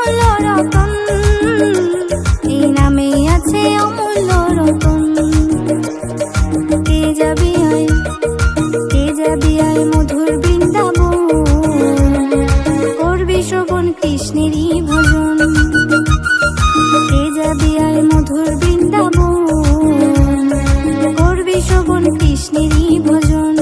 অমূল্য রতন, এই নামেই আছে অমূল্য রতন। কে যাবি আয়, কে যাবি আয় মধুর বৃন্দাবন, করবি শ্রবণ কৃষ্ণেরই ভজন। কে যাবি আয় মধুর বৃন্দাবন, করবি শ্রবণ কৃষ্ণেরই ভজন।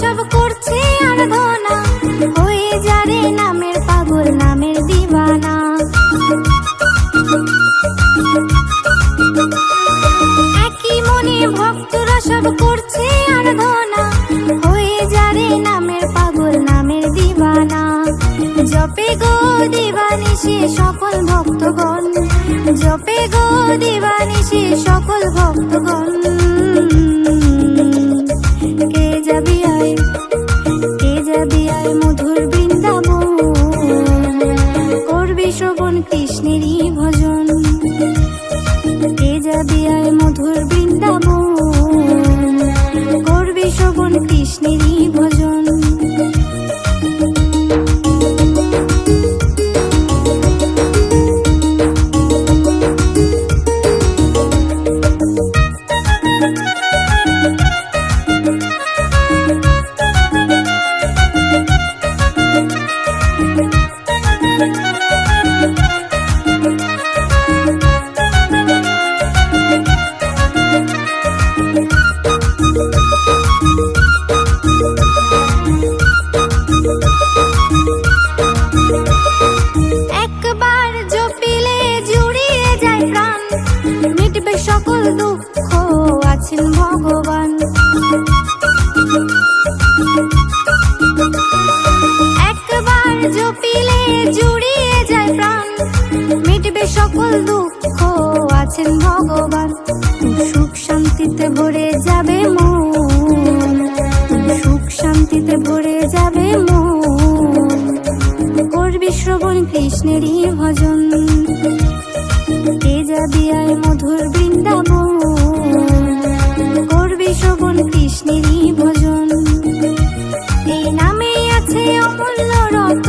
সব করছে আরাধনা, হয়ে যারে নামের পাগল, নামের দিবানা। একই মনে ভক্তরা সব করছে আরাধনা, হয়ে যারে নামের পাগল, নামের দিবানা। জপে গো দিবানিশি সকল ভক্তগণ, জপে গো দিবানিশি সকল ভক্তগণ। কে যাবি আয়, কে যাবি আয় মধুর বৃন্দাবন, করবি শ্রবণ কৃষ্ণেরই ভজন। কে যাবি আয় মধুর বৃন্দাবন, করবি শ্রবণ কৃষ্ণেরই ভজন। একবার জপিলে জুড়িয়ে যায় প্রাণ, মিটবে সকল দুঃখ আছেন ভগবান। একবার জপিলে জুড়িয়ে যায় প্রাণ, মিটবে সকল দুঃখ আছেন ভগবান। সুখ শান্তিতে ভরে যাবে মন, সুখ শান্তিতে ভরে যাবে মন, করবি শ্রবণ কৃষ্ণেরই ভজন। কে যাবি আয় মধুর বৃন্দাবন, করবি শ্রবণ কৃষ্ণেরই ভজন। এই নামেই আছে অমূল্য রতন,